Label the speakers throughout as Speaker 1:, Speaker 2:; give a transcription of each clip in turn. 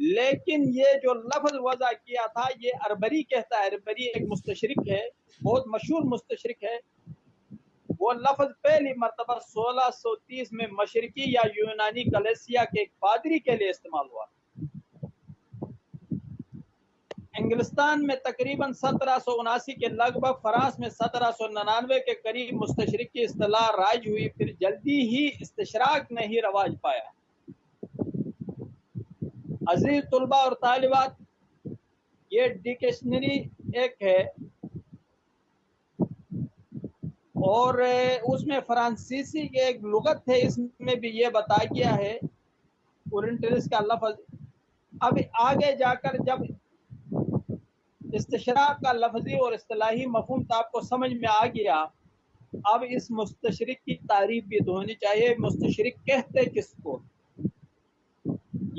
Speaker 1: لیکن یہ جو لفظ وضع کیا تھا یہ اربری کہتا ہے. اربری ایک مستشرق ہے, بہت مشہور مستشرق ہے. وہ لفظ پہلی مرتبہ 1630 میں مشرقی یا یونانی کلیسیا کے ایک پادری کے لیے استعمال ہوا. انگلستان میں تقریباً 1779 کے لگ بھگ، فرانس میں 1799 کے قریب مستشرق کی اصطلاح رائج ہوئی. پھر جلدی ہی استشراق نے ہی رواج پایا. عزیز طلباء اور طالبات، یہ ڈکشنری ایک ہے اور اس میں فرانسیسی کی ایک لغت ہے، اس میں بھی یہ بتایا گیا ہے اورینٹلس کا لفظ. اب آگے جا کر جب استشراق کا لفظی اور اصطلاحی مفہوم تو آپ کو سمجھ میں آ گیا، اب اس مستشرق کی تعریف بھی تو ہونی چاہیے. مستشرق کہتے کس کو؟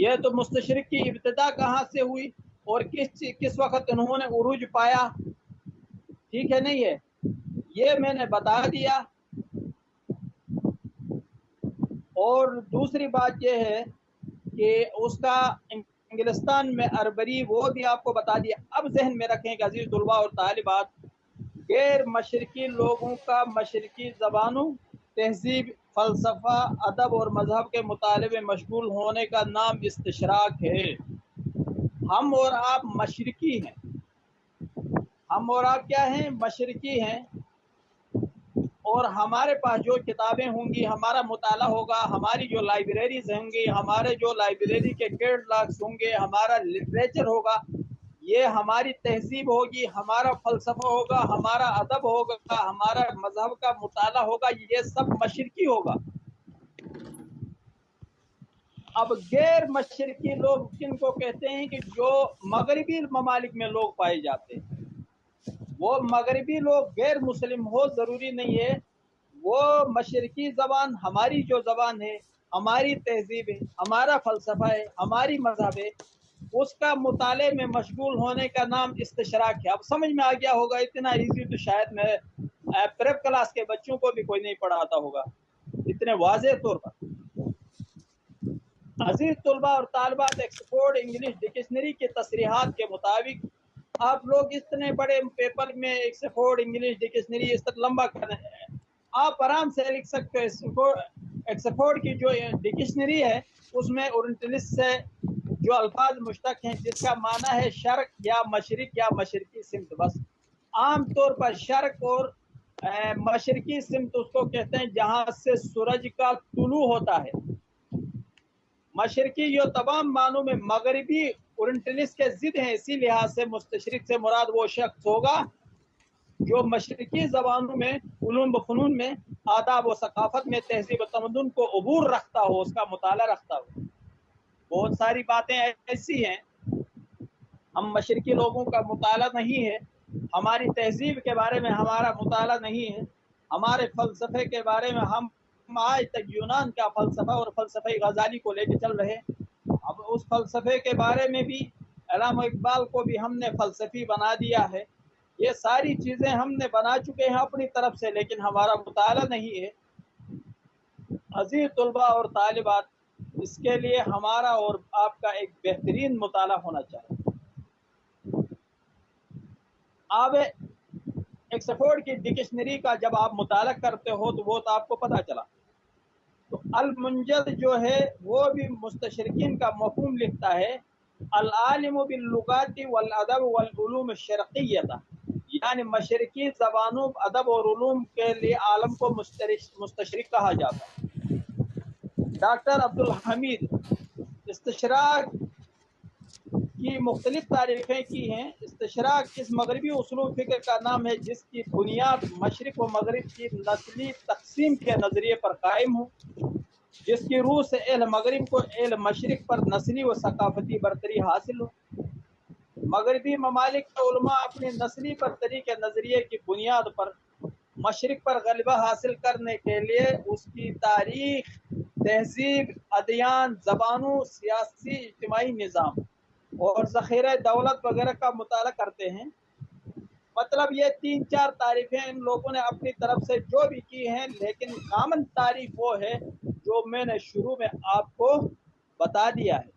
Speaker 1: یہ تو مستشرق کی ابتدا کہاں سے ہوئی اور کس وقت انہوں نے عروج پایا، ٹھیک ہے نہیں ہے، یہ میں نے بتا دیا. اور دوسری بات یہ ہے کہ اس کا انگلستان میں اربری وہ بھی آپ کو بتا دیا. اب ذہن میں رکھیں کہ عزیز طلباء اور طالبات، غیر مشرقی لوگوں کا مشرقی زبانوں، تہذیب، فلسفہ، ادب اور مذہب کے مطالعے میں مشغول ہونے کا نام استشراق ہے. ہم اور آپ مشرقی ہیں، ہم اور آپ کیا ہیں؟ مشرقی ہیں. اور ہمارے پاس جو کتابیں ہوں گی، ہمارا مطالعہ ہوگا، ہماری جو لائبریریز ہوں گی، ہمارے جو لائبریری کے کیٹلاگز ہوں گے، ہمارا لٹریچر ہوگا، یہ ہماری تہذیب ہوگی، ہمارا فلسفہ ہوگا، ہمارا ادب ہوگا، ہمارا مذہب کا مطالعہ ہوگا، یہ سب مشرقی ہوگا. اب غیر مشرقی لوگ کن کو کہتے ہیں؟ کہ جو مغربی ممالک میں لوگ پائے جاتے ہیں. وہ مغربی لوگ غیر مسلم ہو ضروری نہیں ہے، وہ مشرقی زبان، ہماری جو زبان ہے، ہماری تہذیب ہے، ہمارا فلسفہ ہے، ہماری مذہب ہے، اس کا مطالعے میں مشغول ہونے کا نام استشراق ہے. اب سمجھ میں آ گیا ہوگا. اتنا ایزی تو شاید میں پریپ کلاس کے بچوں کو بھی کوئی نہیں پڑھاتا ہوگا اتنے واضح طور پر. عزیز طلباء اور طالبات، ایکسفورڈ انگلش ڈکشنری کے تصریحات کے مطابق آپ لوگ اتنے بڑے پیپر میں ایکسفورڈ انگلش ڈکشنری اس طرح لمبا کرنا ہے، آپ آرام سے لکھ سکتے ہو. ایکسفورڈ کی جو ڈکشنری ہے اس میں اورینٹلس سے جو الفاظ مشتق ہیں جس کا معنی ہے شرق یا مشرق یا مشرقی سمت. بس عام طور پر شرق اور مشرقی سمت اس کو کہتے ہیں جہاں سے سورج کا طلوع ہوتا ہے. مشرقی یہ تمام معنوں میں مغربی اورینٹلس کے ضد ہیں، اسی لحاظ سے مستشرق سے مراد وہ شخص ہوگا جو مشرقی زبانوں میں، علوم و فنون میں، آداب و ثقافت میں، تہذیب و تمدن کو عبور رکھتا ہو، اس کا مطالعہ رکھتا ہو. بہت ساری باتیں ایسی ہیں، ہم مشرقی لوگوں کا مطالعہ نہیں ہے، ہماری تہذیب کے بارے میں ہمارا مطالعہ نہیں ہے، ہمارے فلسفے کے بارے میں ہم آج تک یونان کا فلسفہ اور فلسفہ غزالی کو لے کے چل رہے. اب اس فلسفے کے بارے میں بھی علامہ اقبال کو بھی ہم نے فلسفی بنا دیا ہے. یہ ساری چیزیں ہم نے بنا چکے ہیں اپنی طرف سے، لیکن ہمارا مطالعہ نہیں ہے. عزیز طلباء اور طالبات، اس کے لیے ہمارا اور آپ کا ایک بہترین مطالعہ ہونا چاہیے. اب ایکسفورڈ کی ڈکشنری کا جب آپ مطالعہ کرتے ہو تو وہ تو آپ کو پتہ چلا. تو المنجد جو ہے وہ بھی مستشرقین کا مفہوم لکھتا ہے، العالم باللغات والادب والعلوم الشرقیہ، یعنی مشرقی زبانوں، ادب اور علوم کے لیے عالم کو مستشرق کہا جاتا ہے. ڈاکٹر عبدالحمید استشراق کی مختلف تعریفیں کی ہیں. استشراق اس مغربی اصول فکر کا نام ہے جس کی بنیاد مشرق و مغرب کی نسلی تقسیم کے نظریے پر قائم ہو، جس کی روح سے اہل مغرب کو اہل مشرق پر نسلی و ثقافتی برتری حاصل ہو. مغربی ممالک کے علماء اپنی نسلی برتری کے نظریے کی بنیاد پر مشرق پر غلبہ حاصل کرنے کے لیے اس کی تاریخ، تہذیب، ادیان، زبانوں، سیاسی اجتماعی نظام اور ذخیرہ دولت وغیرہ کا مطالعہ کرتے ہیں. مطلب یہ 3-4 تعریفیں ان لوگوں نے اپنی طرف سے جو بھی کی ہیں، لیکن کامن تعریف وہ ہے جو میں نے شروع میں آپ کو بتا دیا ہے.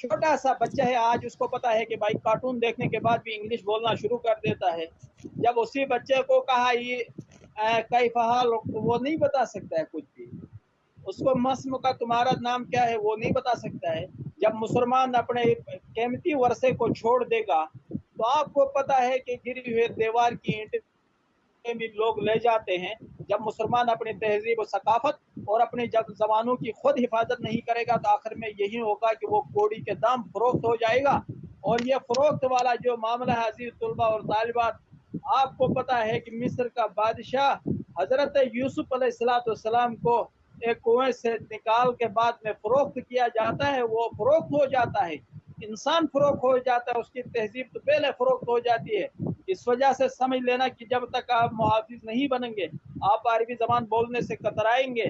Speaker 1: چھوٹا سا بچہ ہے آج اس کو پتا ہے کہ بھائی کارٹون دیکھنے کے بعد بھی انگلش بولنا شروع کر دیتا ہے. جب اسی بچے کو کہا یہ کیف حال وہ نہیں بتا سکتا ہے کچھ بھی. اس کو مسم کا تمہارا نام کیا ہے وہ نہیں بتا سکتا ہے. جب مسلمان اپنے قیمتی ورثے کو چھوڑ دے گا تو آپ کو پتا ہے کہ گری ہوئے دیوار کی اینٹ بھی لوگ لے جاتے ہیں. جب مسلمان اپنی تہذیب و ثقافت اور اپنی زبانوں کی خود حفاظت نہیں کرے گا تو آخر میں یہی ہوگا کہ وہ کوڑی کے دام فروخت ہو جائے گا. اور یہ فروخت والا جو معاملہ ہے عزیز طلبہ اور طالبات، آپ کو پتا ہے کہ مصر کا بادشاہ حضرت یوسف علیہ السلام کو ایک کنویں سے نکال کے بعد میں فروخت کیا جاتا ہے. وہ فروخت ہو جاتا ہے، انسان فروخت ہو جاتا ہے، اس کی تہذیب تو پہلے فروخت ہو جاتی ہے. اس وجہ سے سمجھ لینا کہ جب تک آپ محافظ نہیں بنیں گے، آپ عربی زبان بولنے سے کترائیں گے،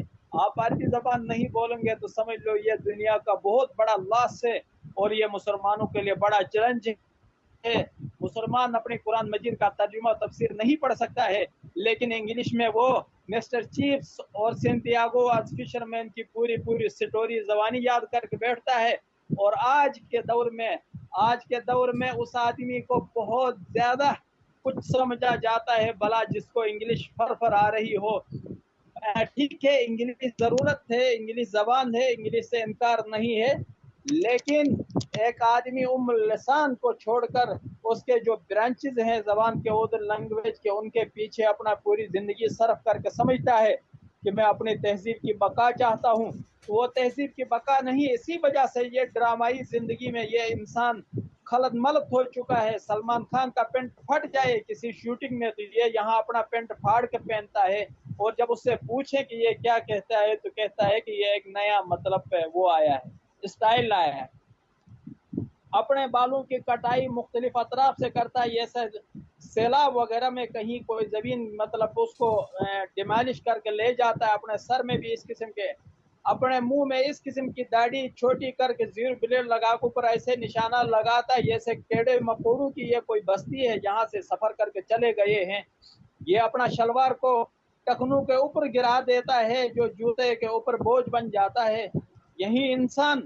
Speaker 1: آپ عربی زبان نہیں بولیں گے تو سمجھ لو یہ دنیا کا بہت بڑا لاس ہے اور یہ مسلمانوں کے لیے بڑا چیلنج ہے. مسلمان اپنے قرآن مجید کا ترجمہ تفسیر نہیں پڑھ سکتا ہے لیکن انگلش میں وہ مسٹر چیپس اور سینتیاگو آج فشرمین کی پوری سٹوری زبانی یاد کر کے بیٹھتا ہے. اور آج کے دور میں اس آدمی کو بہت زیادہ کچھ سمجھا جاتا ہے بلا جس کو انگلش فر آ رہی ہو. ٹھیک ہے، انگلش ضرورت ہے، انگلش زبان ہے، انگلش سے انکار نہیں ہے، لیکن ایک آدمی لسان کو چھوڑ کر اس کے جو برانچز ہیں زبان کے ادھر لینگویج کے ان کے پیچھے اپنا پوری زندگی صرف کر کے سمجھتا ہے کہ میں اپنی تہذیب کی بقا چاہتا ہوں. وہ تہذیب کی بقا نہیں. اسی وجہ سے یہ ڈرامائی زندگی میں یہ انسان خلط ملط ہو چکا ہے. سلمان خان کا پینٹ پھٹ جائے کسی شوٹنگ میں تو یہ یہاں اپنا پینٹ پھاڑ کے پہنتا ہے، اور جب اس سے پوچھیں کہ یہ کیا کہتا ہے تو کہتا ہے کہ یہ ایک نیا مطلب پہ وہ آیا ہے، اسٹائل آیا ہے. اپنے بالوں کی کٹائی مختلف اطراف سے کرتا ہے. یہ سیلاب وغیرہ میں کہیں کوئی زمین مطلب اس کو ڈیمالش کر کے لے جاتا ہے. اپنے سر میں بھی اس قسم کے، اپنے منہ میں اس قسم کی داڑھی چھوٹی کر کے زیر بلیڈ لگا کے اوپر ایسے نشانہ لگاتا ہے جیسے کیڑے مکوڑوں کی یہ کوئی بستی ہے جہاں سے سفر کر کے چلے گئے ہیں. یہ اپنا شلوار کو ٹخنوں کے اوپر گرا دیتا ہے جو جوتے کے اوپر بوجھ بن جاتا ہے. یہی انسان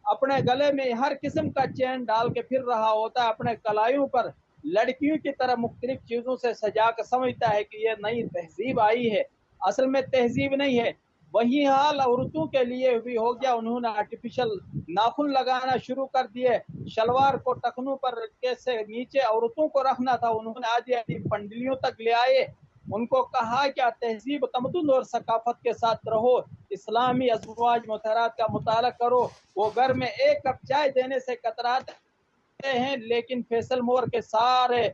Speaker 1: اپنے گلے میں ہر قسم کا چین ڈال کے پھر رہا ہوتا ہے، اپنے کلائیوں پر لڑکیوں کی طرح مختلف چیزوں سے سجا کر سمجھتا ہے کہ یہ نئی تہذیب آئی ہے. اصل میں تہذیب نہیں ہے. وہی حال عورتوں کے لیے بھی ہو گیا. انہوں نے آرٹیفیشل ناخن لگانا شروع کر دیے. شلوار کو ٹخنوں پر کیسے نیچے عورتوں کو رکھنا تھا انہوں نے آدھی پنڈلیوں تک لے آئے. ان کو کہا کیا تہذیب تمدن اور ثقافت کے ساتھ رہو، اسلامی ازواج مطہرات کا مطالعہ کرو. وہ گھر میں ایک کپ چائے دینے سے کتراتے ہیں لیکن فیصل مور کے سارے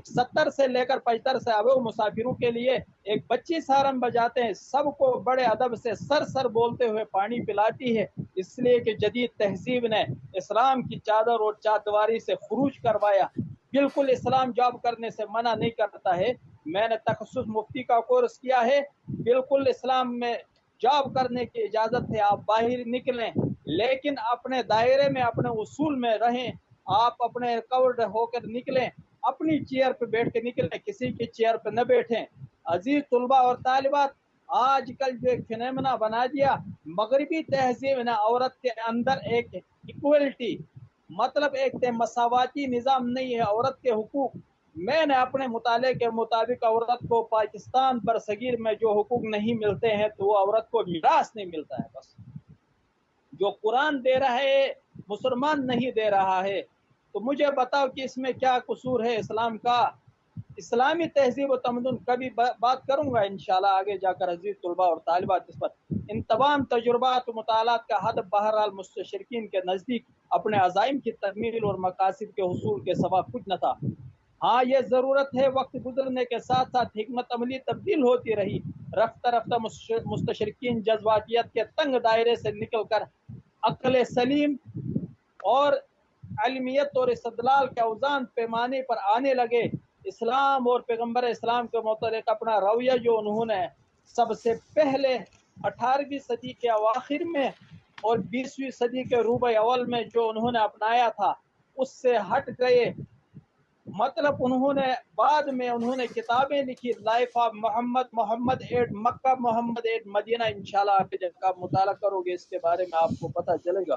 Speaker 1: 70 سے لے کر 75 سے اب مسافروں کے لیے ایک بچی سارن بجاتے ہیں. سب کو بڑے ادب سے سر بولتے ہوئے پانی پلاتی ہے، اس لیے کہ جدید تہذیب نے اسلام کی چادر اور چادواری سے خروج کروایا. بالکل اسلام جاب کرنے سے منع نہیں کرتا ہے. میں نے تخصص مفتی کا کورس کیا ہے. بالکل اسلام میں جاب کرنے کی اجازت ہے، آپ باہر نکلیں لیکن اپنے دائرے میں اپنے اصول میں رہیں. آپ اپنے کورڈ ہو کر نکلیں، اپنی چیئر پہ بیٹھ کے نکلیں، کسی کی چیئر پہ نہ بیٹھیں. عزیز طلبہ اور طالبات، آج کل جو ایک فنیمنا بنا دیا مغربی تہذیب نے عورت کے اندر ایک ایکویلٹی مطلب ایک مساواتی نظام نہیں ہے. عورت کے حقوق میں نے اپنے مطالعے کے مطابق عورت کو پاکستان برصغیر میں جو حقوق نہیں ملتے ہیں تو وہ عورت کو میراث نہیں ملتا ہے. بس جو قرآن دے رہا ہے مسلمان نہیں دے رہا ہے. تو مجھے بتاؤ کہ اس میں کیا قصور ہے اسلام کا. اسلامی تہذیب و تمدن کبھی بات کروں گا انشاءاللہ آگے جا کر عزیز طلبہ اور طالبات اس پر. ان تمام تجربات و مطالعات کا ہدف بہرحال مستشرقین کے نزدیک اپنے عزائم کی تکمیل اور مقاصد کے حصول کے سوا کچھ نہ تھا. ہاں یہ ضرورت ہے وقت گزرنے کے ساتھ ساتھ حکمت عملی تبدیل ہوتی رہی. رفتہ رفتہ مستشرقین جذباتیت کے تنگ دائرے سے نکل کر عقل سلیم اور علمیت اور استدلال کے اوزان پیمانے پر آنے لگے. اسلام اور پیغمبر اسلام کے متعلق اپنا رویہ جو انہوں نے سب سے پہلے 18ویں صدی کے اواخر میں اور 20ویں صدی کے ربع اول میں جو انہوں نے اپنایا تھا اس سے ہٹ گئے. مطلب انہوں نے بعد میں انہوں نے کتابیں لکھی، life of Muhammad at Mecca, Muhammad at Medina. انشاءاللہ آپ جب آپ مطالعہ کرو گے اس کے بارے میں آپ کو پتہ چلے گا.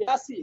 Speaker 1: 82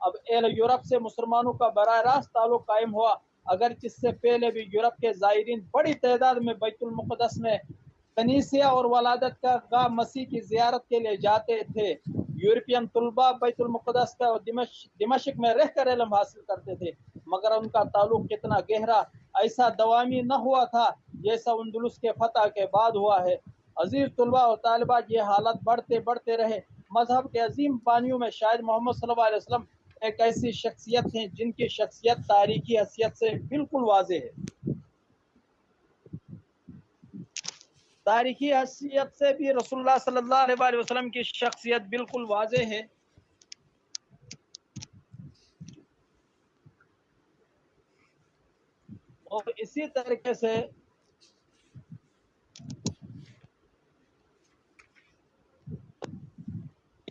Speaker 1: اب اہل یورپ سے مسلمانوں کا براہ راست تعلق قائم ہوا، اگر اس سے پہلے بھی یورپ کے زائرین بڑی تعداد میں بیت المقدس میں کنیسیہ اور ولادت کا گاہ مسیح کی زیارت کے لیے جاتے تھے۔ یورپین طلباء بیت المقدس کا دمشق میں رہ کر علم حاصل کرتے تھے، مگر ان کا تعلق کتنا گہرا، ایسا دوامی نہ ہوا تھا جیسا اندلس کے فتح کے بعد ہوا ہے۔ عزیز طلباء اور طالبات، یہ حالت بڑھتے رہے۔ مذہب کے عظیم بانیوں میں شاید محمد صلی اللہ علیہ وسلم ایک ایسی شخصیت ہیں جن کی شخصیت تاریخی حیثیت سے بالکل واضح ہے۔ تاریخی حیثیت سے بھی رسول اللہ صلی اللہ علیہ وسلم کی شخصیت بالکل واضح ہے۔ اور اسی طریقے سے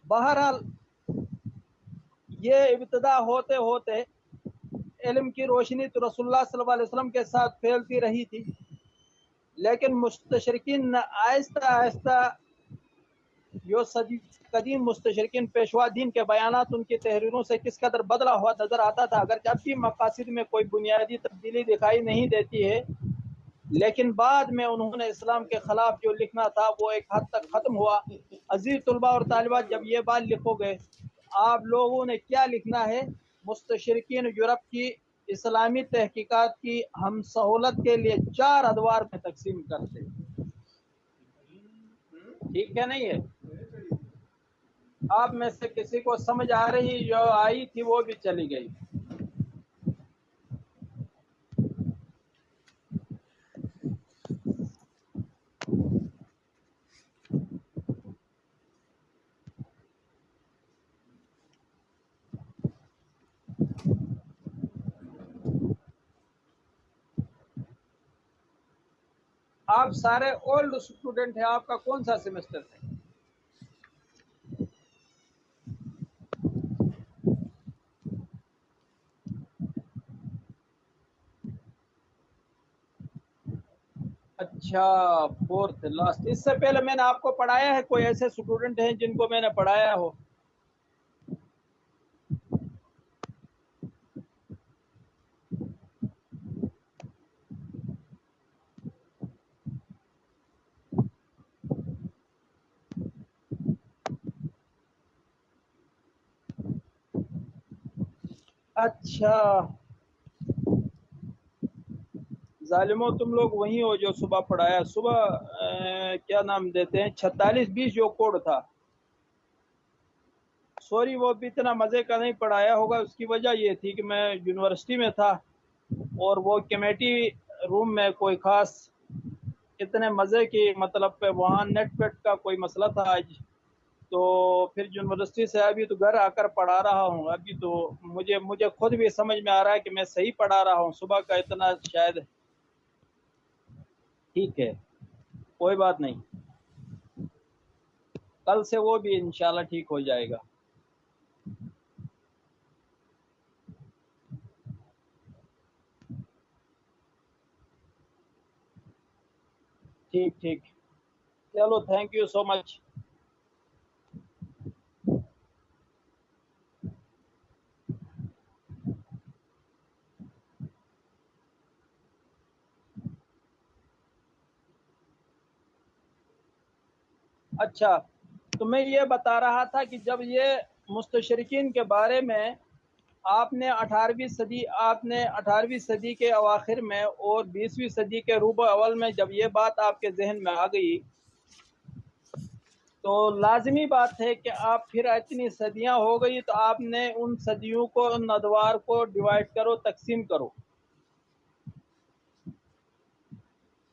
Speaker 1: بہرحال یہ ابتدا ہوتے ہوتے علم کی روشنی تو رسول اللہ صلی اللہ علیہ وسلم کے ساتھ پھیلتی رہی تھی، لیکن مستشرقین نے آہستہ آہستہ جو قدیم مستشرقین پیشوا دین کے بیانات ان کی تحریروں سے کس قدر بدلا ہوا نظر آتا تھا، اگر جب بھی مقاصد میں کوئی بنیادی تبدیلی دکھائی نہیں دیتی ہے، لیکن بعد میں انہوں نے اسلام کے خلاف جو لکھنا تھا وہ ایک حد تک ختم ہوا۔ عزیز طلباء اور طالبات، جب یہ بات لکھو گے آپ لوگوں نے کیا لکھنا ہے؟ مستشرقین یورپ کی اسلامی تحقیقات کی ہم سہولت کے لیے 4 ادوار میں تقسیم کرتے۔ ٹھیک ہے نہیں ہے؟ آپ میں سے کسی کو سمجھ آ رہی؟ جو آئی تھی وہ بھی چلی گئی۔ آپ سارے اولڈ اسٹوڈنٹ ہیں، آپ کا کون سا سیمسٹر ہے؟ اچھا، 4th لاسٹ۔ اس سے پہلے میں نے آپ کو پڑھایا ہے؟ کوئی ایسے اسٹوڈنٹ ہیں جن کو میں نے پڑھایا ہو؟ اچھا ظالموں، تم لوگ وہی ہو جو صبح پڑھایا؟ صبح کیا نام دیتے ہیں، 4620 جو کوڈ تھا۔ سوری، وہ بھی اتنا مزے کا نہیں پڑھایا ہوگا، اس کی وجہ یہ تھی کہ میں یونیورسٹی میں تھا اور وہ کمیٹی روم میں کوئی خاص اتنے مزے کی مطلب پہ وہاں نیٹ پیٹ کا کوئی مسئلہ تھا آج، تو پھر یونیورسٹی سے ابھی تو گھر آ کر پڑھا رہا ہوں۔ ابھی تو مجھے خود بھی سمجھ میں آ رہا ہے کہ میں صحیح پڑھا رہا ہوں، صبح کا اتنا شاید ٹھیک ہے، کوئی بات نہیں، کل سے وہ بھی انشاءاللہ ٹھیک ہو جائے گا۔ ٹھیک چلو، تھینک یو سو مچ۔ اچھا، تو میں یہ بتا رہا تھا کہ جب یہ مستشرقین کے بارے میں آپ نے 18ویں صدی کے اواخر میں اور 20ویں صدی کے ربع اول میں جب یہ بات آپ کے ذہن میں آ گئی تو لازمی بات ہے کہ آپ پھر اتنی صدیاں ہو گئی تو آپ نے ان صدیوں کو، ان ادوار کو ڈیوائیڈ کرو، تقسیم کرو۔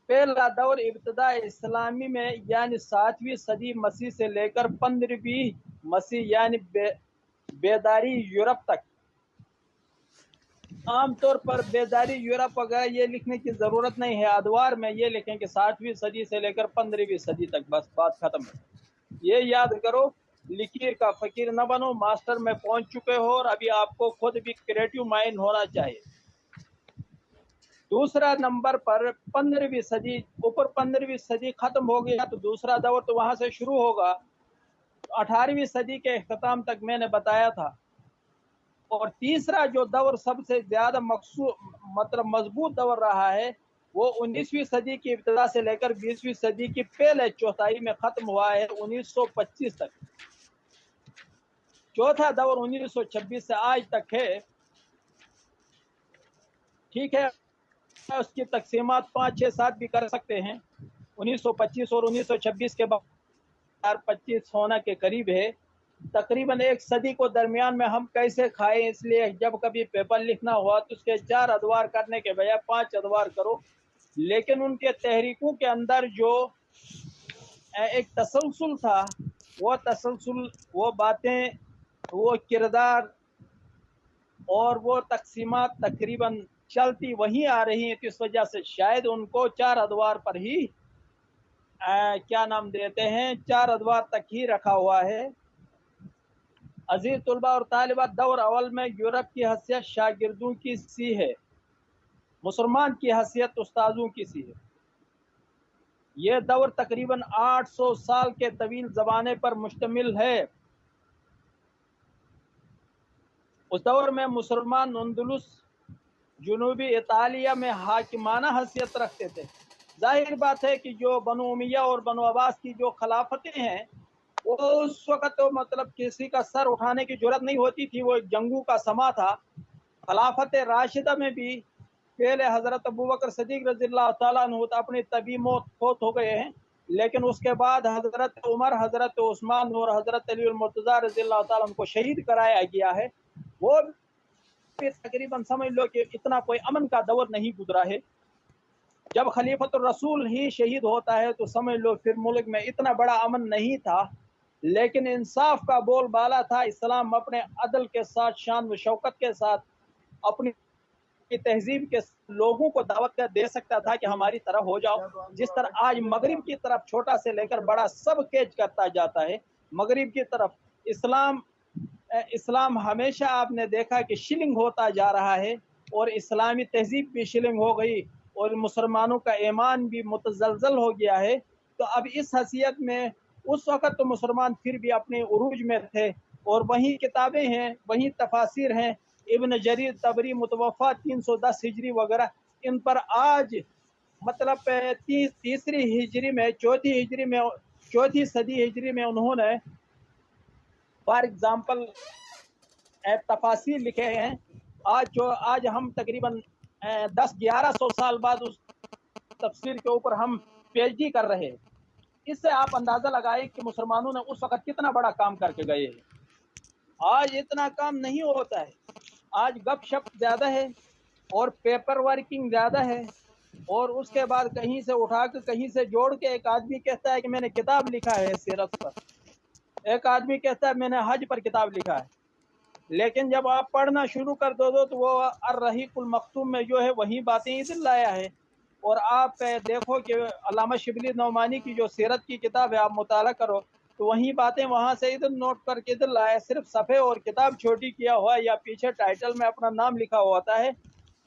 Speaker 1: پہلا دور ابتدا اسلامی میں یعنی 7ویں صدی مسیح سے لے کر 15ویں مسیح یعنی بیداری یورپ تک۔ عام طور پر بیداری یورپ وغیرہ یہ لکھنے کی ضرورت نہیں ہے، ادوار میں یہ لکھیں کہ 7ویں صدی سے لے کر 15ویں صدی تک، بس بات ختم ہے۔ یہ یاد کرو، لکیر کا فقیر نہ بنو، ماسٹر میں پہنچ چکے ہو اور ابھی آپ کو خود بھی کریٹیو مائنڈ ہونا چاہیے۔ دوسرا نمبر پر 15ویں صدی، اوپر 15ویں صدی ختم ہو گیا تو دوسرا دور تو وہاں سے شروع ہوگا۔ 18ویں صدی کے اختتام تک میں نے بتایا تھا اور تیسرا جو دور سب سے زیادہ مضبوط دور رہا ہے وہ 19ویں صدی کی ابتدا سے لے کر 20ویں صدی کی پہلے چوتھائی میں ختم ہوا ہے 1925 تک. چوتھا دور 1926 سے آج تک ہے. ٹھیک ہے، اس کی تقسیمات 5 6 7 بھی کر سکتے ہیں. 1925 اور 1926 کے بعد 25 ہونا کے قریب ہے. تقریباً ایک صدی کو درمیان میں ہم کیسے کھائیں؟ اس لیے جب کبھی پیپر لکھنا ہوا تو اس کے 4 ادوار کرنے کے بجائے 5 ادوار کرو. لیکن ان کے تحریکوں کے اندر جو ایک تسلسل تھا، وہ تسلسل، وہ باتیں، وہ کردار اور وہ تقسیمات تقریباً چلتی وہیں آ رہی ہیں. اس وجہ سے شاید ان کو 4 ادوار پر ہی کیا نام دیتے ہیں، 4 ادوار تک ہی رکھا ہوا ہے. عزیز طلباء اور طالبات، دور اول میں یورپ کی حیثیت شاگردوں کی سی ہے، مسلمان کی حیثیت استاذوں کی سی ہے. یہ دور تقریباً 800 سال کے طویل زمانے پر مشتمل ہے. اس دور میں مسلمان اندلس جنوبی اطالیہ میں حاکمانہ حیثیت رکھتے تھے. ظاہر بات ہے کہ جو بنو امیہ اور بنو عباس کی جو خلافتیں ہیں وہ اس وقت تو مطلب کسی کا سر اٹھانے کی جرت نہیں ہوتی تھی، وہ ایک جنگوں کا سما تھا. خلافت راشدہ میں بھی پہلے حضرت ابوبکر صدیق رضی اللہ تعالیٰ عنہ اپنی طبی موت فوت ہو گئے ہیں، لیکن اس کے بعد حضرت عمر، حضرت عثمان اور حضرت علی المرتضیٰ رضی اللہ تعالیٰ عنہ کو شہید کرایا گیا ہے. وہ تقریباً سمجھ لو کہ اتنا کوئی امن کا دور نہیں گزرا ہے. جب خلیفۃ الرسول ہی شہید ہوتا ہے تو سمجھ لو پھر ملک میں اتنا بڑا امن نہیں تھا. لیکن انصاف کا بول بالا تھا. اسلام اپنے عدل کے ساتھ، شان و شوکت کے ساتھ، اپنی تہذیب کے لوگوں کو دعوت دے سکتا تھا کہ ہماری طرف ہو جاؤ. جس طرح آج مغرب کی طرف چھوٹا سے لے کر بڑا سب کیچ کرتا جاتا ہے، مغرب کی طرف اسلام ہمیشہ آپ نے دیکھا کہ شلنگ ہوتا جا رہا ہے، اور اسلامی تہذیب بھی شلنگ ہو گئی اور مسلمانوں کا ایمان بھی متزلزل ہو گیا ہے. تو اب اس حیثیت میں اس وقت تو مسلمان پھر بھی اپنے عروج میں تھے، اور وہیں کتابیں ہیں، وہیں تفاسیر ہیں. ابن جریر طبری متوفا 310 ہجری وغیرہ، ان پر آج مطلب تیسری ہجری میں، چوتھی صدی ہجری میں انہوں نے فار ایگزامپل تفاسیر لکھے ہیں. آج ہم تقریباً 10-1100 سال بعد اس تفسیر کے اوپر ہم پی ایچ ڈی کر رہے ہیں. اس سے آپ اندازہ لگائیں کہ مسلمانوں نے اس وقت کتنا بڑا کام کر کے گئے ہیں. آج اتنا کام نہیں ہوتا ہے. آج گپ شپ زیادہ ہے اور پیپر ورکنگ زیادہ ہے، اور اس کے بعد کہیں سے اٹھا کے کہیں سے جوڑ کے ایک آدمی کہتا ہے کہ میں نے کتاب لکھا ہے سیرت پر، ایک آدمی کہتا ہے میں نے حج پر کتاب لکھا ہے. لیکن جب آپ پڑھنا شروع کر دو تو وہ الرحیق المختوم میں جو ہے وہی باتیں ادھر لایا ہے. اور آپ دیکھو کہ علامہ شبلی نعمانی کی جو سیرت کی کتاب ہے آپ مطالعہ کرو تو وہی باتیں وہاں سے ادھر نوٹ کر کے ادھر لایا. صرف صفحے اور کتاب چھوٹی کیا ہوا یا پیچھے ٹائٹل میں اپنا نام لکھا ہوا ہوتا ہے.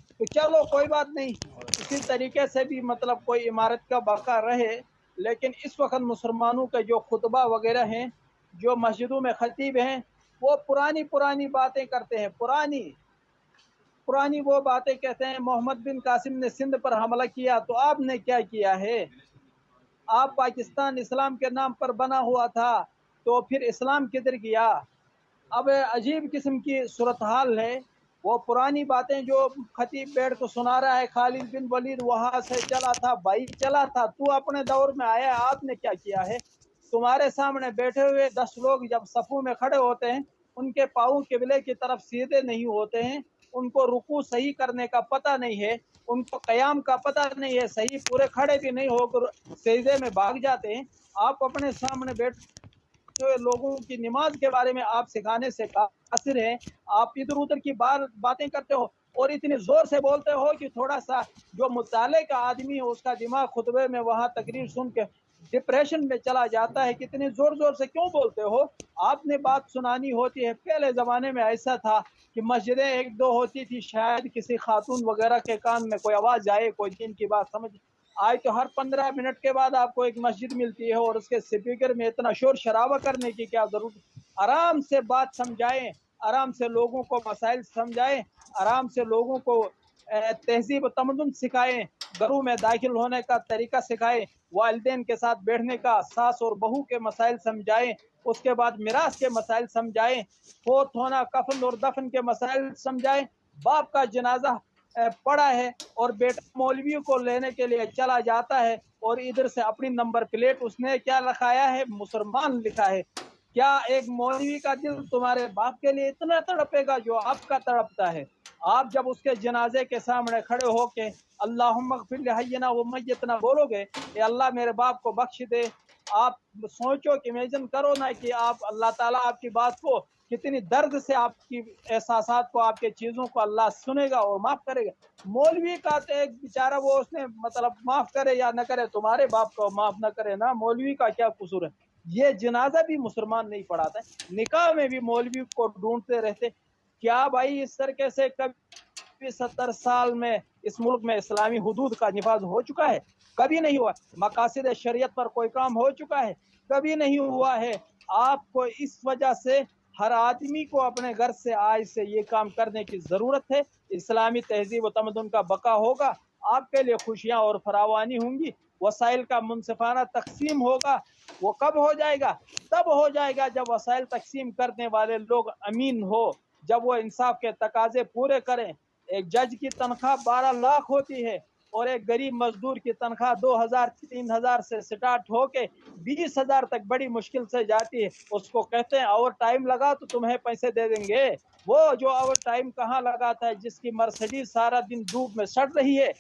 Speaker 1: تو چلو کوئی بات نہیں، اسی طریقے سے بھی مطلب کوئی عمارت کا بقا رہے. لیکن اس وقت مسلمانوں کے جو خطبہ وغیرہ ہیں، جو مسجدوں میں خطیب ہیں، وہ پرانی باتیں کرتے ہیں. پرانی وہ باتیں کہتے ہیں محمد بن قاسم نے سندھ پر حملہ کیا تو آپ نے کیا کیا ہے؟ آپ پاکستان اسلام کے نام پر بنا ہوا تھا تو پھر اسلام کدھر گیا؟ اب عجیب قسم کی صورتحال ہے. وہ پرانی باتیں جو خطیب بیٹھ کو سنا رہا ہے، خالد بن ولید وہاں سے چلا تھا، بھائی چلا تھا، تو اپنے دور میں آیا، آپ نے کیا کیا ہے؟ تمہارے سامنے بیٹھے ہوئے 10 لوگ جب صفوں میں کھڑے ہوتے ہیں، ان کے پاؤں قبلے کی طرف سیدھے نہیں ہوتے ہیں، ان کو رکوع صحیح کرنے کا پتہ نہیں ہے، ان کو قیام کا پتہ نہیں ہے، صحیح پورے کھڑے بھی نہیں ہو کر سجدے میں بھاگ جاتے ہیں. آپ اپنے سامنے بیٹھے ہوئے لوگوں کی نماز کے بارے میں آپ سکھانے سے قاصر ہیں. آپ ادھر ادھر کی باتیں کرتے ہو اور اتنی زور سے بولتے ہو کہ تھوڑا سا جو مطالعے کا آدمی ہے اس کا دماغ خطبے میں وہاں تقریر سن کے ڈپریشن میں چلا جاتا ہے. کتنے زور سے کیوں بولتے ہو؟ آپ نے بات سنانی ہوتی ہے. پہلے زمانے میں ایسا تھا کہ مسجدیں 1-2 ہوتی تھی، شاید کسی خاتون وغیرہ کے کان میں کوئی آواز آئے، کوئی دین کی بات سمجھ. آج تو ہر 15 منٹ کے بعد آپ کو ایک مسجد ملتی ہے، اور اس کے سپیکر میں اتنا شور شرابہ کرنے کی کیا ضرورت؟ آرام سے بات سمجھائیں، آرام سے لوگوں کو مسائل سمجھائیں، آرام سے لوگوں کو تہذیب و تمدن سکھائیں، گھروں میں داخل ہونے کا طریقہ سکھائیں، والدین کے ساتھ بیٹھنے کا، ساس اور بہو کے مسائل سمجھائیں، اس کے بعد میراث کے مسائل سمجھائیں، فوت ہونا، کفن اور دفن کے مسائل سمجھائیں۔ باپ کا جنازہ پڑا ہے اور بیٹا مولوی کو لینے کے لیے چلا جاتا ہے اور ادھر سے اپنی نمبر پلیٹ اس نے کیا لکھایا ہے؟ مسلمان لکھا ہے۔ کیا ایک مولوی کا دل تمہارے باپ کے لیے اتنا تڑپے گا جو آپ کا تڑپتا ہے؟ آپ جب اس کے جنازے کے سامنے کھڑے ہو کے اللہم اغفر لحینا و میتنا بولو گے، اے اللہ میرے باپ کو بخش دے، آپ سوچو کہ امیجن کرو نا کہ آپ اللہ تعالیٰ آپ کی بات کو کتنی درد سے، آپ کی احساسات کو، آپ کے چیزوں کو اللہ سنے گا اور معاف کرے گا۔ مولوی کا تو ایک بیچارہ وہ اس نے مطلب معاف کرے یا نہ کرے، تمہارے باپ کو معاف نہ کرے نا، مولوی کا کیا قصور ہے؟ یہ جنازہ بھی مسلمان نہیں پڑھاتا ہے، نکاح میں بھی مولوی کو ڈھونڈتے رہتے۔ کیا بھائی اس طریقے سے کبھی 70 سال میں اس ملک میں اسلامی حدود کا نفاذ ہو چکا ہے؟ کبھی نہیں ہوا۔ مقاصد شریعت پر کوئی کام ہو چکا ہے؟ کبھی نہیں ہوا ہے۔ آپ کو اس وجہ سے ہر آدمی کو اپنے گھر سے آج سے یہ کام کرنے کی ضرورت ہے۔ اسلامی تہذیب و تمدن کا بقا ہوگا، آپ کے لیے خوشیاں اور فراوانی ہوں گی، وسائل کا منصفانہ تقسیم ہوگا۔ وہ کب ہو جائے گا؟ تب ہو جائے گا جب وسائل تقسیم کرنے والے لوگ امین ہو، جب وہ انصاف کے تقاضے پورے کریں۔ ایک جج کی تنخواہ 12 لاکھ ہوتی ہے اور ایک غریب مزدور کی تنخواہ 2000 3000 سے سٹارٹ ہو کے 20,000 تک بڑی مشکل سے جاتی ہے۔ اس کو کہتے ہیں اوور ٹائم لگا تو تمہیں پیسے دے دیں گے۔ وہ جو اوور ٹائم کہاں لگاتا ہے، جس کی مرسڈیز سارا دن دھوپ میں سڑ رہی ہے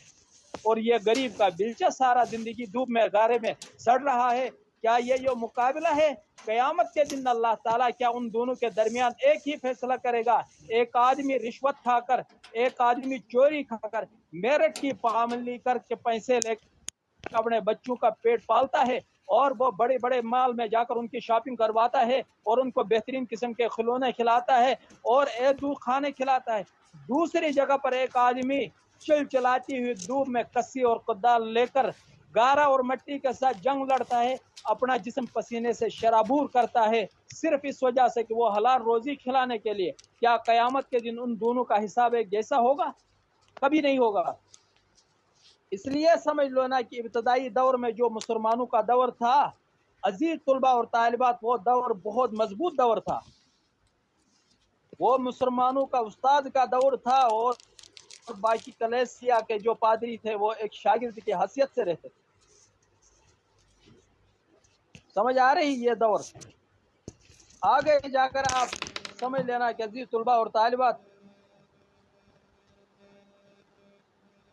Speaker 1: اور یہ غریب کا بلچہ سارا زندگی دھوپ میں گارے میں سڑ رہا ہے، کیا یہ مقابلہ ہے؟ قیامت کے دن اللہ تعالیٰ کیا ان دونوں کے درمیان ایک ہی فیصلہ کرے گا؟ ایک آدمی رشوت کھا کر، ایک آدمی چوری کھا کر، میرٹ کی پاملی کر کے پیسے لے کر اپنے بچوں کا پیٹ پالتا ہے اور وہ بڑے بڑے مال میں جا کر ان کی شاپنگ کرواتا ہے اور ان کو بہترین قسم کے کھلونے کھلاتا ہے اور کھانے کھلاتا ہے۔ دوسری جگہ پر ایک آدمی چلاتی ہوئی دھوپ میں کسی اور کدال لے کر گارا اور مٹی کے ساتھ جنگ لڑتا ہے، اپنا جسم پسینے سے شرابور کرتا ہے، صرف اس وجہ سے کہ وہ حلال روزی کھلانے کے لیے۔ کیا قیامت کے دن ان دونوں کا حساب ایک جیسا ہوگا؟ کبھی نہیں ہوگا۔ اس لیے سمجھ لو نا کہ ابتدائی دور میں جو مسلمانوں کا دور تھا، عزیز طلبہ اور طالبات، وہ دور بہت مضبوط دور تھا، وہ مسلمانوں کا استاد کا دور تھا اور باقی کلیسیا کے جو پادری تھے وہ ایک شاگرد کی حیثیت سے رہتے تھے۔ سمجھ آ رہی یہ دور؟ آگے جا کر آپ سمجھ لینا کہ عزیز طلبہ اور طالبات،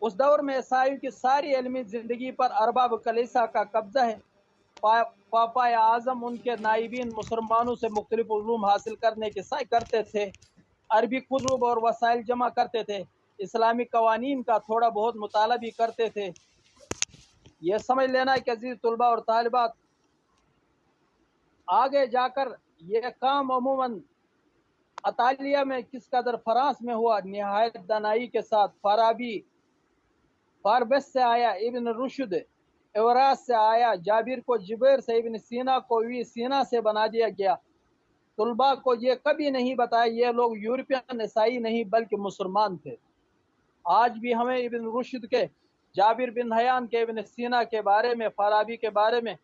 Speaker 1: اس دور میں عیسائیوں کی ساری علمی زندگی پر ارباب کلیسا کا قبضہ ہے۔ پاپا اعظم ان کے نائبین مسلمانوں سے مختلف علوم حاصل کرنے کی سعی کرتے تھے، عربی کتب اور وسائل جمع کرتے تھے، اسلامی قوانین کا تھوڑا بہت مطالعہ بھی کرتے تھے۔ یہ سمجھ لینا کہ عزیز طلبہ اور طالبات، آگے جا کر یہ کام عموماً اطالیہ میں کس قدر فرانس میں ہوا، نہایت دانائی کے ساتھ۔ فارابی فاربس سے آیا، ابن رشد ایوراس سے آیا، جابر کو جبیر سے، ابن سینا کو وی سینا سے بنا دیا گیا۔ طلباء کو یہ کبھی نہیں بتایا یہ لوگ یورپین عیسائی نہیں بلکہ مسلمان تھے۔ آج بھی ہمیں ابن رشد کے، جابر بن حیان کے، ابن سینا کے بارے میں، فارابی کے بارے میں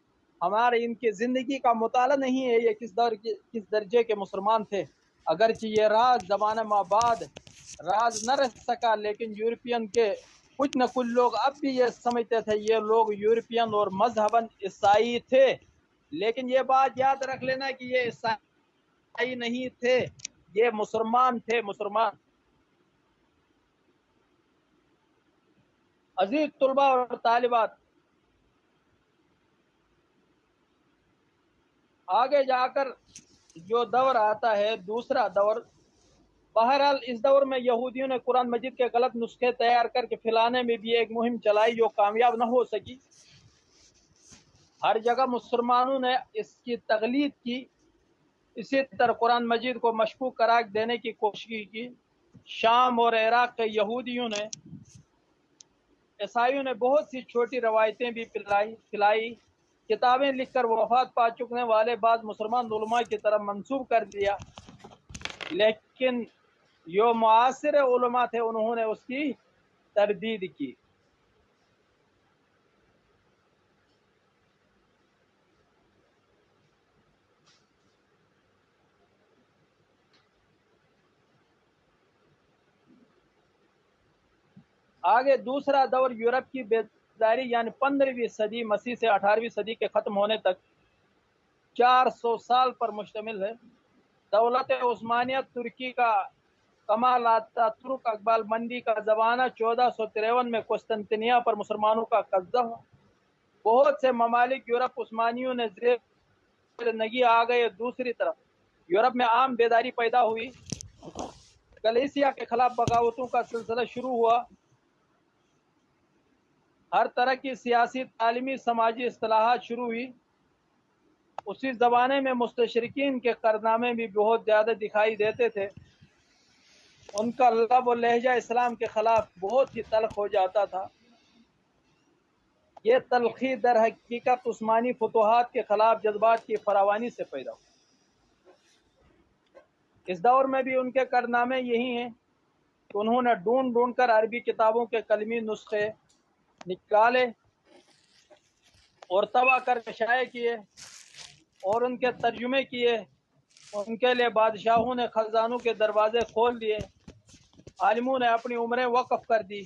Speaker 1: ہمارے ان کی زندگی کا مطالعہ نہیں ہے، یہ کس درجے کے مسلمان تھے۔ اگرچہ یہ راز زمانہ بعد راز نہ رہ سکا، لیکن یورپین کے کچھ نہ کچھ لوگ اب بھی یہ سمجھتے تھے یہ لوگ یورپین اور مذہباً عیسائی تھے، لیکن یہ بات یاد رکھ لینا کہ یہ عیسائی نہیں تھے، یہ مسلمان تھے، مسلمان۔ عزیز طلباء اور طالبات، آگے جا کر جو دور آتا ہے، دوسرا دور، بہرحال اس دور میں یہودیوں نے قرآن مجید کے غلط نسخے تیار کر کے پھیلانے میں بھی ایک مہم چلائی جو کامیاب نہ ہو سکی۔ ہر جگہ مسلمانوں نے اس کی تقلید کی، اسی طرح قرآن مجید کو مشکوک قرار دینے کی کوشش کی۔ شام اور عراق کے یہودیوں نے، عیسائیوں نے بہت سی چھوٹی روایتیں بھی پھیلائی، کتابیں لکھ کر وفات پا چکنے والے بعض مسلمان علماء کی طرف منسوب کر دیا، لیکن جو معاصر علماء تھے انہوں نے اس کی تردید کی۔ آگے دوسرا دور یورپ کی بیداری یعنی 15ویں صدی مسیح سے 18ویں صدی کے ختم ہونے تک 400 سال پر مشتمل ہے۔ دولت عثمانیہ ترکی کا کمال ترک اقبال مندی کا زمانہ 1453 میں قسطنطنیہ پر مسلمانوں کا قبضہ ہوا۔ بہت سے ممالک یورپ عثمانیوں نے زیر نگی آ گئے۔ دوسری طرف یورپ میں عام بیداری پیدا ہوئی، کلیسیا کے خلاف بغاوتوں کا سلسلہ شروع ہوا، ہر طرح کی سیاسی، تعلیمی، سماجی اصلاحات شروع ہوئی۔ اسی زمانے میں مستشرقین کے کارنامے بھی بہت زیادہ دکھائی دیتے تھے۔ ان کا لب و لہجہ اسلام کے خلاف بہت ہی تلخ ہو جاتا تھا۔ یہ تلخی در حقیقت عثمانی فتوحات کے خلاف جذبات کی فراوانی سے پیدا ہوئی۔ اس دور میں بھی ان کے کارنامے یہی ہیں کہ انہوں نے ڈھونڈ کر عربی کتابوں کے کلمی نسخے نکالے اور طبع کر کے شائع کیے اور ان کے ترجمے کیے۔ ان کے لیے بادشاہوں نے خزانوں کے دروازے کھول دیے، عالموں نے اپنی عمریں وقف کر دی۔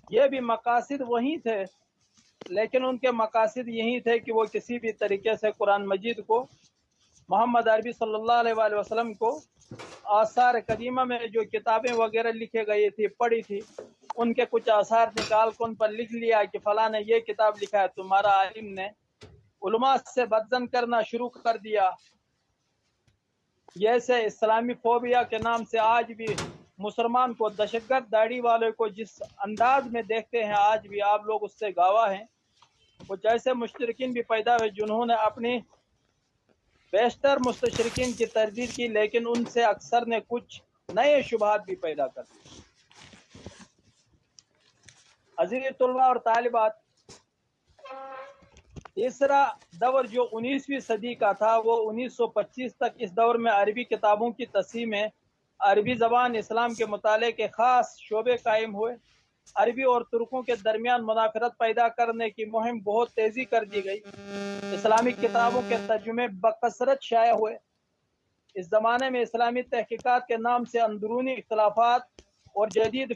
Speaker 1: یہ بھی مقاصد وہی تھے، لیکن ان کے مقاصد یہی تھے کہ وہ کسی بھی طریقے سے قرآن مجید کو، محمد عربی صلی اللہ علیہ وآلہ وسلم کو، آثار قدیمہ میں جو کتابیں وغیرہ لکھے گئی تھی، پڑھی تھی، ان کے کچھ آثار نکال کر ان پر لکھ لیا کہ فلاں نے یہ کتاب لکھا ہے، تمہارا عالم نے علماء سے بدزن کرنا شروع کر دیا۔ جیسے اسلامی فوبیا کے نام سے آج بھی مسلمان کو، دہشت گرد داڑھی والے کو جس انداز میں دیکھتے ہیں، آج بھی آپ لوگ اس سے گواہ ہیں۔ کچھ ایسے مشترکین بھی پیدا ہوئے جنہوں نے اپنی بیشتر مستشرقین کی تردید کی، لیکن ان سے اکثر نے کچھ نئے شبہات بھی پیدا کر دی۔ عزیز طلباء اور طالبات، تیسرا دور جو 19ویں صدی کا تھا، وہ 1925 تک اس دور میں عربی کتابوں کی تصحیح میں عربی زبان اسلام کے مطالعے کے خاص شعبے قائم ہوئے۔ عربی اور ترکوں کے درمیان منافرت پیدا کرنے کی مہم بہت تیزی کر دی گئی۔ اسلامی کتابوں کے ترجمے بکثرت شائع ہوئے۔ اس زمانے میں اسلامی تحقیقات کے نام سے اندرونی اختلافات اور جدید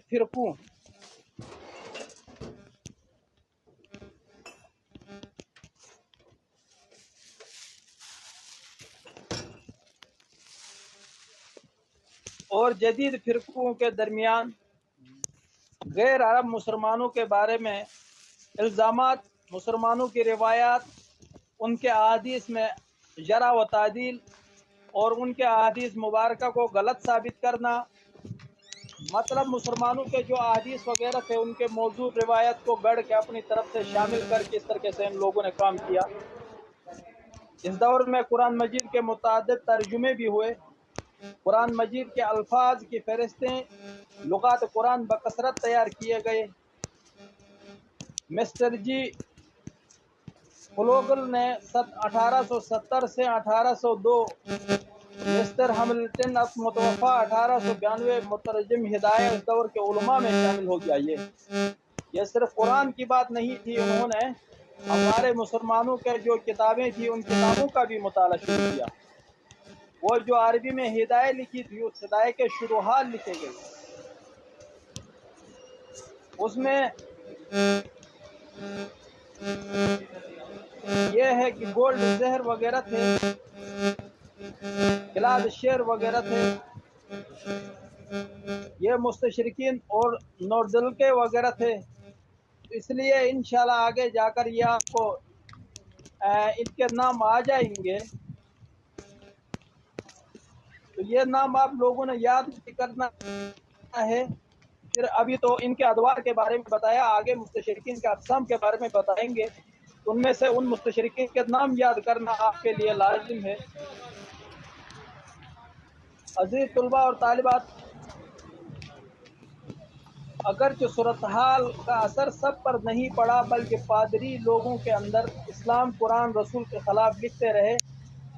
Speaker 1: فرقوں کے درمیان غیر عرب مسلمانوں کے بارے میں الزامات، مسلمانوں کی روایات، ان کے احادیث میں جرح و تعدیل اور ان کے احادیث مبارکہ کو غلط ثابت کرنا، مطلب مسلمانوں کے جو احادیث وغیرہ تھے ان کے موضوع روایت کو گڑھ کے اپنی طرف سے شامل کر کے اس طریقے سے ان لوگوں نے کام کیا۔ اس دور میں قرآن مجید کے متعدد ترجمے بھی ہوئے۔ قرآن مجید کے الفاظ کی فہرستیں، لغات قرآن بکثرت تیار کیے گئے۔ مسٹر جی فلوگل نے 1870 سے 1802، مسٹر ہملٹن متوفا 1892 مترجم ہدایہ اس دور کے علماء میں شامل ہو گیا۔ یہ صرف قرآن کی بات نہیں تھی، انہوں نے ہمارے مسلمانوں کے جو کتابیں تھیں ان کتابوں کا بھی مطالعہ شروع کیا۔ وہ جو عربی میں ہدایہ لکھی تھی، اس ہدایہ کے شروحات لکھے گئے، اس میں یہ ہے کہ گولڈ زہر وغیرہ تھے، گلاد شیر وغیرہ تھے، یہ مستشرقین اور نوردلکے وغیرہ تھے۔ اس لیے انشاءاللہ آگے جا کر یہ آپ کو ان کے نام آ جائیں گے، تو یہ نام آپ لوگوں نے یاد کرنا ہے۔ پھر ابھی تو ان کے ادوار کے بارے میں بتایا، آگے مستشرقین کے اقسام کے بارے میں بتائیں گے، ان میں سے ان مستشرقین کے نام یاد کرنا آپ کے لیے لازم ہے۔ عزیز طلباء اور طالبات، اگرچہ صورتحال کا اثر سب پر نہیں پڑا، بلکہ پادری لوگوں کے اندر اسلام، قرآن، رسول کے خلاف لکھتے رہے،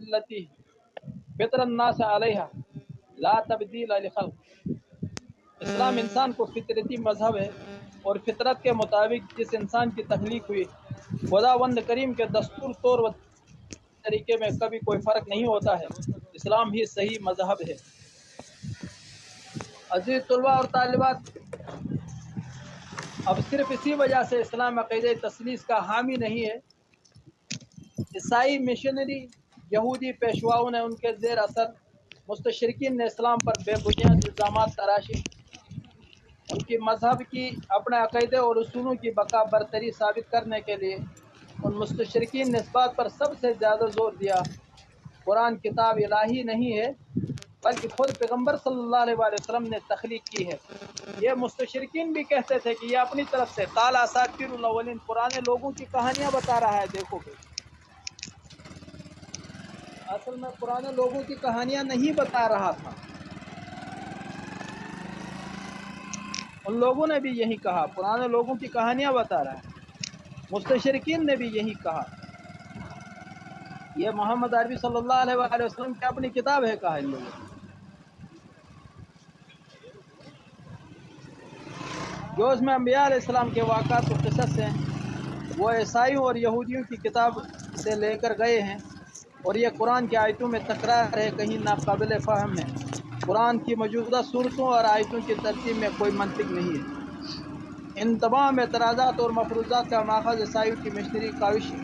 Speaker 1: التی فطر الناس علیہا لا تبدیل لخلق۔ اسلام انسان کو فطرتی مذہب ہے اور فطرت کے مطابق جس انسان کی تخلیق ہوئی خداوند کریم کے دستور طور و طریقے میں کبھی کوئی فرق نہیں ہوتا ہے۔ اسلام ہی صحیح مذہب ہے۔ عزیز طلباء اور طالبات، اب صرف اسی وجہ سے اسلام عقیدہ تثلیث کا حامی نہیں ہے۔ عیسائی مشنری، یہودی پیشواؤں نے ان کے زیر اثر مستشرقین نے اسلام پر بے بنیاد الزامات تراشے۔ ان کی مذہب کی، اپنے عقیدے اور اصولوں کی بقا برتری ثابت کرنے کے لیے ان مستشرقین نے اس بات پر سب سے زیادہ زور دیا قرآن کتاب الہی نہیں ہے بلکہ خود پیغمبر صلی اللہ علیہ وآلہ وسلم نے تخلیق کی ہے۔ یہ مستشرقین بھی کہتے تھے کہ یہ اپنی طرف سے قال اساطیر الاولین، پرانے لوگوں کی کہانیاں بتا رہا ہے۔ دیکھو گے اصل میں پرانے لوگوں کی کہانیاں نہیں بتا رہا تھا، ان لوگوں نے بھی یہی کہا، پرانے لوگوں کی کہانیاں بتا رہا ہے۔ مستشرقین نے بھی یہی کہا، یہ محمد عربی صلی اللہ علیہ وآلہ وسلم کی اپنی کتاب ہے، کہا ان لوگوں نے۔ جو اس میں انبیاء علیہ السلام کے واقعات و قصص ہیں وہ عیسائیوں اور یہودیوں کی کتاب سے لے کر گئے ہیں، اور یہ قرآن کی آیتوں میں تکرار ہے، کہیں ناقابل فہم ہے۔ قرآن کی موجودہ صورتوں اور آیتوں کی ترتیب میں کوئی منطق نہیں ہے۔ ان تمام اعتراضات اور مفروضات کا ماخذ عیسائیوں کی مشنری کاوش ہے،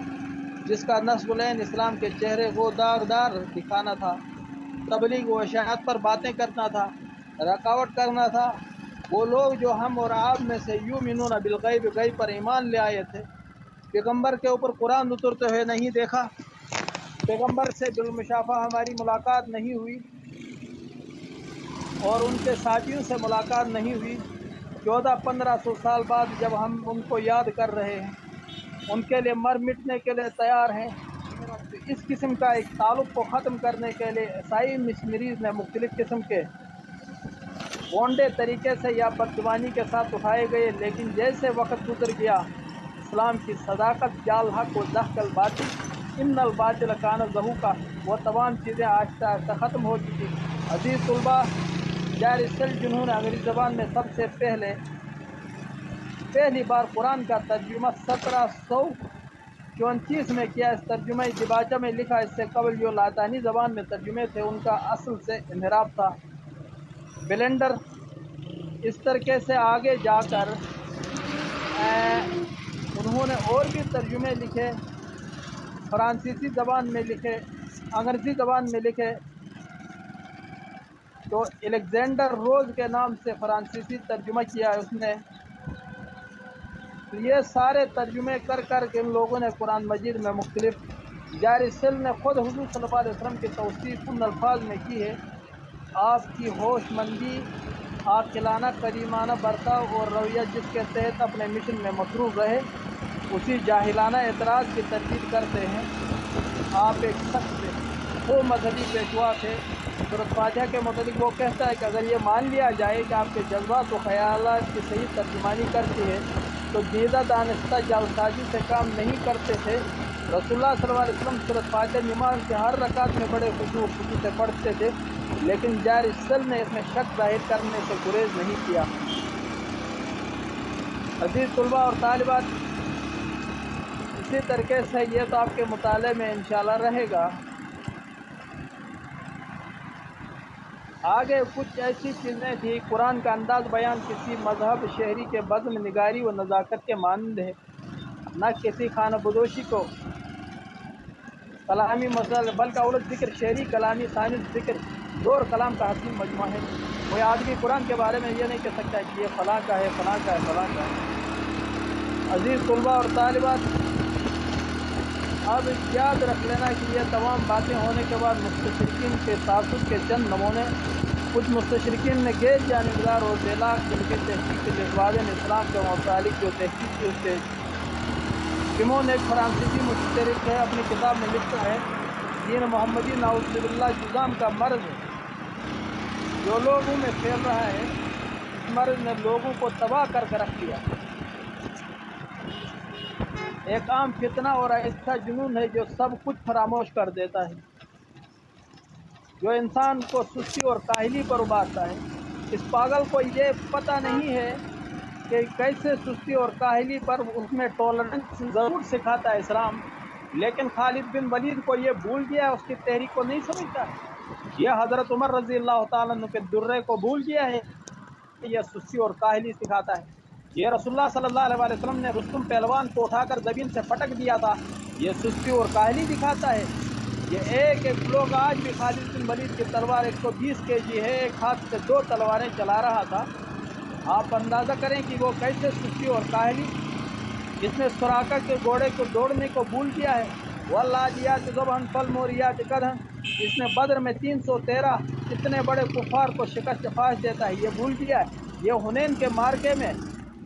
Speaker 1: جس کا نصب العین اسلام کے چہرے کو داغدار دکھانا تھا، تبلیغ و اشاعت پر باتیں کرنا تھا، رکاوٹ کرنا تھا۔ وہ لوگ جو ہم اور آپ میں سے یؤمنون بالغیب، غیب پر ایمان لے آئے تھے، پیغمبر کے اوپر قرآن اترتے ہوئے نہیں دیکھا، پیغمبر سے بالمشافہ ہماری ملاقات نہیں ہوئی اور ان کے ساتھیوں سے ملاقات نہیں ہوئی، 1400-1500 سال بعد جب ہم ان کو یاد کر رہے ہیں، ان کے لیے مر مٹنے کے لیے تیار ہیں، تو اس قسم کا ایک تعلق کو ختم کرنے کے لیے عیسائی مشنریز نے مختلف قسم کے گونڈے طریقے سے یا بدزبانی کے ساتھ اٹھائے گئے، لیکن جیسے وقت گزر گیا اسلام کی صداقت، جال حق و زحق الباطل ان الباطل کان زہوقا، وہ تمام چیزیں آہستہ آہستہ ختم ہو چکی۔ عزیز طلباء، جیرس سیل جنہوں نے انگریزی زبان میں سب سے پہلی بار قرآن کا ترجمہ 1734 میں کیا، اس ترجمہ دباچہ میں لکھا، اس سے قبل جو لاطینی زبان میں ترجمے تھے ان کا اصل سے انحراف تھا۔ بلینڈر اس طریقے سے آگے جا کر انہوں نے اور بھی ترجمے لکھے، فرانسیسی زبان میں لکھے، انگریزی زبان میں لکھے، تو الیگزینڈر روز کے نام سے فرانسیسی ترجمہ کیا ہے اس نے۔ تو یہ سارے ترجمے کر کر کے ان لوگوں نے قرآن مجید میں مختلف، جیرس سیل نے خود حضور صلی اللہ علیہ وسلم کی توصیف ان الفاظ میں کی ہے: آپ کی ہوش مندی، عاقلانہ کریمانہ برتاؤ اور رویہ جس کے تحت اپنے مشن میں مصروف رہے، اسی جاہلانہ اعتراض کی تردید کرتے ہیں۔ آپ ایک سخت وہ مذہبی پیشوا تھے۔ سورۃ فاتحہ کے متعلق وہ کہتا ہے کہ اگر یہ مان لیا جائے کہ آپ کے جذبات و خیالات کی صحیح ترجمانی کرتی ہے تو دیدہ دانستہ جعلسازی سے کام نہیں کرتے تھے۔ رسول اللہ صلی اللہ علیہ وسلم سورۃ فاتحہ نماز کے ہر رکعت میں بڑے خشوع و خضوع سے پڑھتے تھے، لیکن جیرس سیل نے اس میں شک ظاہر کرنے سے گریز نہیں کیا۔ عزیز طلباء اور طالبات، اسی طریقے سے یہ تو آپ کے مطالعے میں انشاءاللہ رہے گا۔ آگے کچھ ایسی چیزیں تھیں، قرآن کا انداز بیان کسی مذہب شہری کے بزم نگاری و نزاکت کے مانند ہے، نہ کسی خانہ بدوشی کو کلامی مسئلہ، بلکہ اولد ذکر شعری، کلامی، سائنس ذکر، دور کلام کا حسین مجموعہ ہے۔ کوئی آدمی قرآن کے بارے میں یہ نہیں کہہ سکتا کہ یہ فلاں کا ہے، فلاں کا ہے، فلاں کا ہے۔ عزیز طلباء اور طالبات، اب یاد رکھ لینا کہ یہ تمام باتیں ہونے کے بعد مستشرقین کے تعصب کے چند نمونے، کچھ مستشرقین نے غیر جانبدار اور ذیلاق دل کی تحقیق لکھوادے اسلام کے متعلق جو تحقیق کی، اس سے سیمون ایک فرانسیسی مشترک ہے، اپنی کتاب میں لکھتا ہے: دین محمدی نعوذ باللہ جذام کا مرض ہے جو لوگوں میں پھیل رہا ہے۔ اس مرض نے لوگوں کو تباہ کر کے رکھ دیا۔ ایک عام فتنہ اور ایسا جنون ہے جو سب کچھ فراموش کر دیتا ہے۔ جو انسان کو سستی اور کاہلی پر ابھارتا ہے۔ اس پاگل کو یہ پتہ نہیں ہے کہ کیسے سستی اور کاہلی پر اس میں ٹالرنس ضرور سکھاتا ہے اسلام، لیکن خالد بن ولید کو یہ بھول گیا ہے، اس کی تحریک کو نہیں سمجھتا ہے۔ یہ حضرت عمر رضی اللہ تعالیٰ عنہ کے درے کو بھول گیا ہے، یہ سستی اور کاہلی سکھاتا ہے۔ یہ رسول اللہ صلی اللہ علیہ وسلم نے رستم پہلوان کو اٹھا کر زمین سے پٹک دیا تھا، یہ سستی اور کاہلی دکھاتا ہے۔ یہ ایک لوگ آج بھی خالد بن ولید کی تلوار 120 kg ہے، ایک ہاتھ سے 2 تلواریں چلا رہا تھا۔ آپ اندازہ کریں کہ وہ کیسے سستی اور کاہلی، اس نے سراقہ کے گھوڑے کو دوڑنے کو بھول گیا ہے۔ والعادیات ضبحا فالموریات قدحا، اس نے بدر میں 313 اتنے بڑے کفار کو شکست فاش دیتا ہے، یہ بھول گیا ہے۔ یہ حنین کے مارکے میں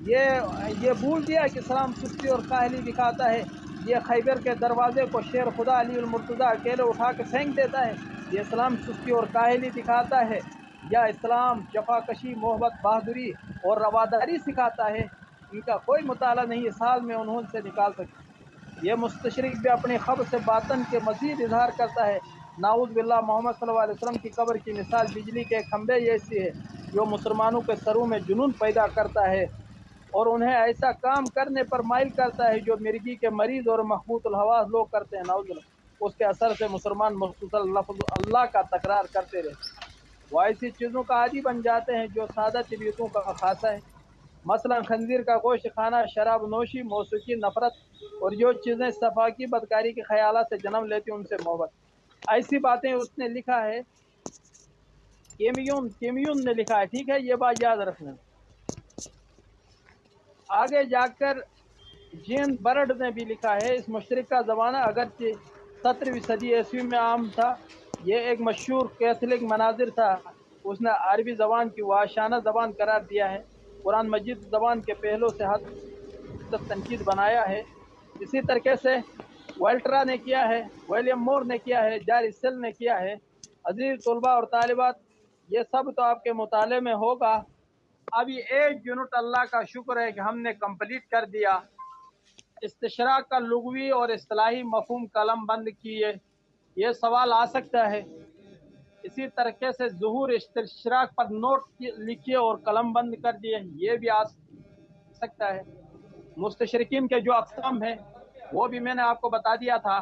Speaker 1: یہ بھول گیا ہے کہ اسلام سستی اور کاہلی دکھاتا ہے۔ یہ خیبر کے دروازے کو شیر خدا علی المرتضیٰ اکیلے اٹھا کے پھینک دیتا ہے، یہ اسلام سستی اور کاہلی دکھاتا ہے۔ یا اسلام جفاکشی، محبت، بہادری اور رواداری سکھاتا ہے۔ ان کا کوئی مطالعہ نہیں اس حال میں انہوں سے نکال سکتے۔ یہ مستشرق بھی اپنی خبر سے باطن کے مزید اظہار کرتا ہے۔ نعوذ باللہ، محمد صلی اللہ علیہ وسلم کی قبر کی مثال بجلی کے کھمبے جیسی ہے، جو مسلمانوں کے سروں میں جنون پیدا کرتا ہے اور انہیں ایسا کام کرنے پر مائل کرتا ہے جو مرگی کے مریض اور مخبوط الحواس لوگ کرتے ہیں۔ نعوذ باللہ، اس کے اثر سے مسلمان مخصوصاً لفظ اللہ کا تکرار کرتے رہتے ہیں۔ وہ ایسی چیزوں کا عادی بن جاتے ہیں جو سادہ طبیعتوں کا خاصہ ہے، مثلا خنزیر کا گوشت کھانا، شراب نوشی، موسیقی، نفرت اور جو چیزیں صفاقی بدکاری کے خیالات سے جنم لیتی ہیں ان سے محبت۔ ایسی باتیں اس نے لکھا ہے، کیمیون نے لکھا ہے، ٹھیک ہے، یہ بات یاد رکھنا۔ آگے جا کر جین برڈ نے بھی لکھا ہے، اس مشرق کا زمانہ اگرچہ 17ویں صدی عیسوی میں عام تھا، یہ ایک مشہور کیتھولک مناظر تھا۔ اس نے عربی زبان کی وحشانہ زبان قرار دیا ہے، قرآن مجید زبان کے پہلو سے حد تک تنقید بنایا ہے۔ اسی طریقے سے ویلٹرا نے کیا ہے، ویلیم مور نے کیا ہے، جاری سیل نے کیا ہے۔ عزیز طلباء اور طالبات، یہ سب تو آپ کے مطالعے میں ہوگا۔ اب یہ 1 یونٹ اللہ کا شکر ہے کہ ہم نے کمپلیٹ کر دیا۔ استشراق کا لغوی اور اصطلاحی مفہوم قلم بند کیے، یہ سوال آ سکتا ہے۔ اسی طریقے سے ظہور استشراق پر نوٹ لکھیے اور قلم بند کر دیے، یہ بھی آ سکتا ہے۔ مستشرقین کے جو اقسام ہیں وہ بھی میں نے آپ کو بتا دیا تھا۔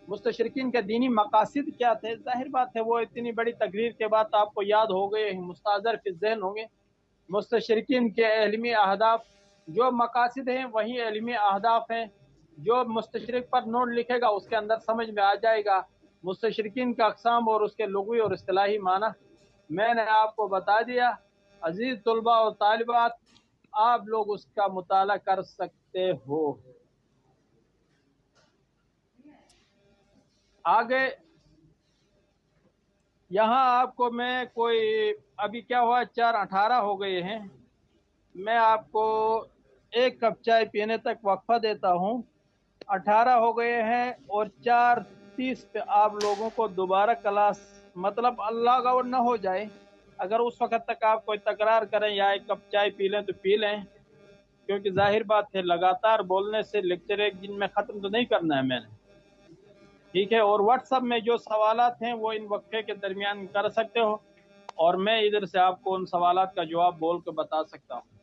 Speaker 1: مستشرقین کے دینی مقاصد کیا تھے، ظاہر بات ہے وہ اتنی بڑی تقریر کے بعد آپ کو یاد ہو گئے، مستحضر فی الذہن ہوں گے۔ مستشرقین کے علمی اہداف، جو مقاصد ہیں وہی علمی اہداف ہیں۔ جو مستشرق پر نوٹ لکھے گا اس کے اندر سمجھ میں آ جائے گا۔ مستشرقین کا اقسام اور اس کے لغوی اور اصطلاحی معنی میں نے آپ کو بتا دیا۔ عزیز طلباء اور طالبات، آپ لوگ اس کا مطالعہ کر سکتے ہو۔ آگے یہاں آپ کو میں کوئی ابھی کیا ہوا 4:18 ہو گئے ہیں، میں آپ کو 1 کپ چائے پینے تک وقفہ دیتا ہوں۔ 18 ہو گئے ہیں اور 4:30 پہ آپ لوگوں کو دوبارہ کلاس، مطلب اللہ کا نہ ہو جائے، اگر اس وقت تک آپ کوئی تکرار کریں یا 1 کپ چائے پی لیں تو پی لیں، کیونکہ ظاہر بات ہے لگاتار بولنے سے لیکچر 1 دن میں ختم تو نہیں کرنا ہے میں نے، ٹھیک ہے۔ اور واٹس ایپ میں جو سوالات ہیں وہ ان وقفے کے درمیان کر سکتے ہو، اور میں ادھر سے آپ کو ان سوالات کا جواب بول کے بتا سکتا ہوں۔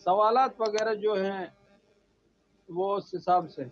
Speaker 1: سوالات وغیرہ جو ہیں وہ اس حساب سے